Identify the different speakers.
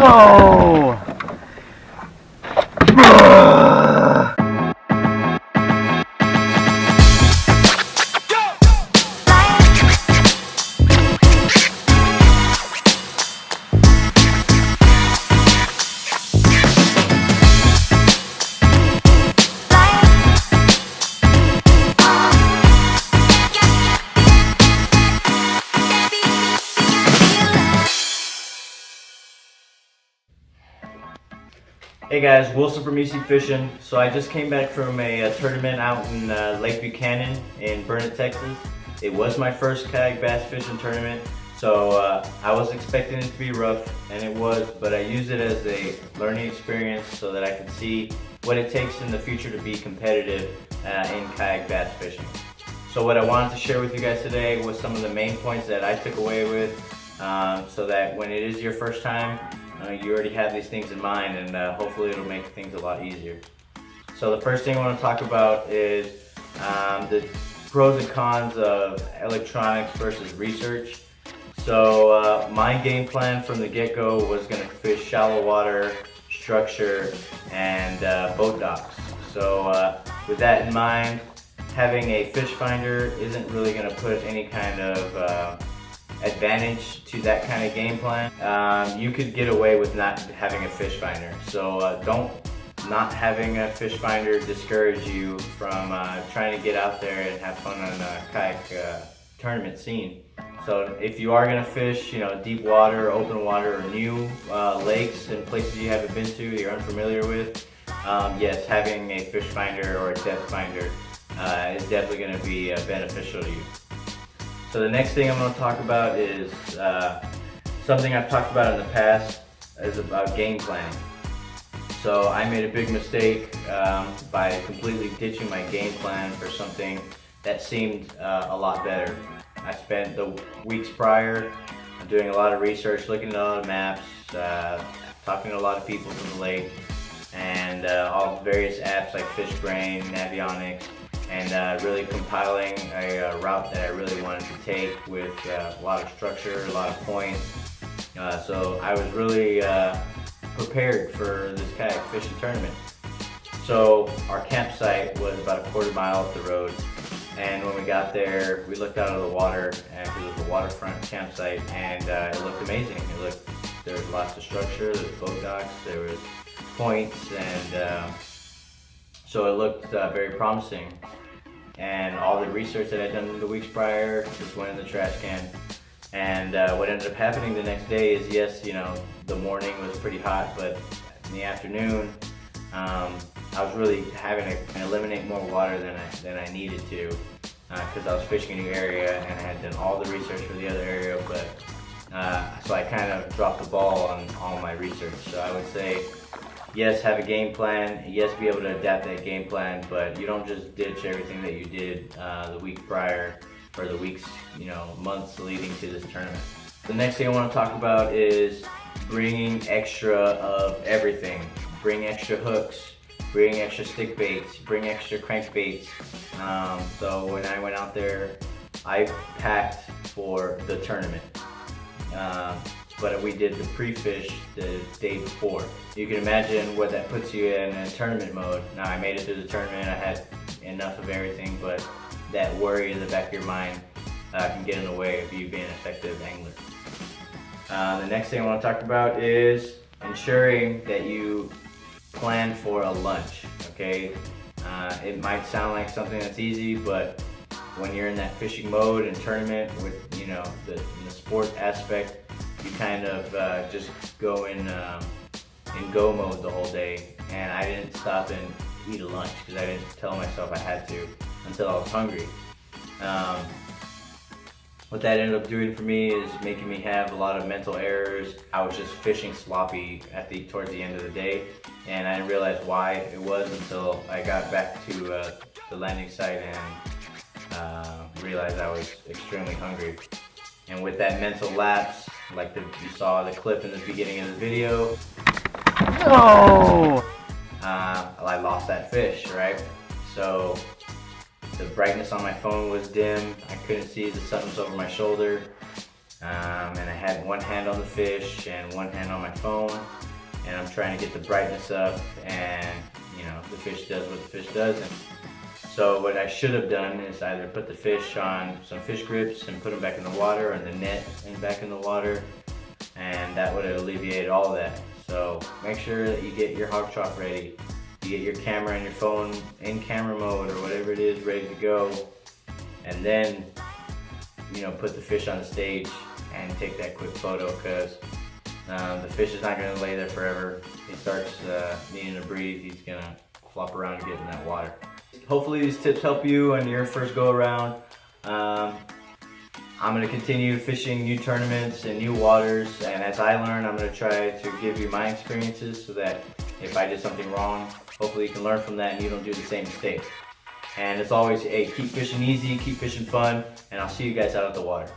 Speaker 1: No!
Speaker 2: Hey guys, Wilson from EC Fishing. So I just came back from a tournament out in Lake Buchanan in Burnett, Texas. It was my first kayak bass fishing tournament, so I was expecting it to be rough, and it was, but I used it as a learning experience so that I could see what it takes in the future to be competitive in kayak bass fishing. So what I wanted to share with you guys today was some of the main points that I took away with, so that when it is your first time, you already have these things in mind, and hopefully it'll make things a lot easier. So the first thing I want to talk about is the pros and cons of electronics versus research. So my game plan from the get-go was going to fish shallow water, structure, and boat docks. So with that in mind, having a fish finder isn't really going to put any kind of advantage to that kind of game plan. You could get away with not having a fish finder. So don't not having a fish finder discourage you from trying to get out there and have fun on a kayak tournament scene. So if you are going to fish, deep water, open water, or new lakes and places you haven't been to, you're unfamiliar with, yes, having a fish finder or a depth finder is definitely going to be beneficial to you. So the next thing I'm going to talk about is something I've talked about in the past, is about game planning. So I made a big mistake by completely ditching my game plan for something that seemed a lot better. I spent the weeks prior doing a lot of research, looking at a lot of maps, talking to a lot of people from the lake, and all various apps like FishBrain, Navionics, and really compiling a route that I really wanted to take with a lot of structure, a lot of points. So I was really prepared for this kayak fishing tournament. So our campsite was about a quarter-mile up the road, and when we got there, we looked out of the water, and it was a waterfront campsite, and it looked amazing. There was lots of structure, there was boat docks, there was points, and so it looked very promising. And all the research that I'd done in the weeks prior just went in the trash can. And what ended up happening the next day is, yes, the morning was pretty hot, but in the afternoon, I was really having to eliminate more water than I needed to, because I was fishing a new area and I had done all the research for the other area, but so I kind of dropped the ball on all my research. So I would say, yes, have a game plan, yes, be able to adapt that game plan, but you don't just ditch everything that you did the week prior, or the weeks, months leading to this tournament. The next thing I want to talk about is bringing extra of everything. Bring extra hooks, bring extra stick baits, bring extra crankbaits. So when I went out there, I packed for the tournament. But we did the pre-fish the day before. You can imagine what that puts you in tournament mode. Now I made it through the tournament, I had enough of everything, but that worry in the back of your mind can get in the way of you being an effective angler. The next thing I want to talk about is ensuring that you plan for a lunch, okay? It might sound like something that's easy, but when you're in that fishing mode and tournament with, in the sport aspect, you kind of just go in go mode the whole day, and I didn't stop and eat a lunch because I didn't tell myself I had to until I was hungry. What that ended up doing for me is making me have a lot of mental errors. I was just fishing sloppy towards the end of the day, and I didn't realize why it was until I got back to the landing site and realized I was extremely hungry. And with that mental lapse, like you saw the clip in the beginning of the video,
Speaker 1: No!
Speaker 2: I lost that fish, right? So the brightness on my phone was dim. I couldn't see the sun was over my shoulder. and I had one hand on the fish and one hand on my phone, and I'm trying to get the brightness up, and you know, the fish does what the fish does. And so what I should have done is either put the fish on some fish grips and put them back in the water, or the net and back in the water, and that would have alleviated all of that. So make sure that you get your hog trot ready. You get your camera and your phone in camera mode or whatever it is ready to go, and then you know, put the fish on the stage and take that quick photo, because the fish is not going to lay there forever. He starts needing to breathe, he's going to flop around and get in that water. Hopefully these tips help you on your first go around. I'm going to continue fishing new tournaments and new waters, and as I learn, I'm going to try to give you my experiences so that if I did something wrong, hopefully you can learn from that and you don't do the same mistake. And as always, hey, keep fishing easy, keep fishing fun, and I'll see you guys out at the water.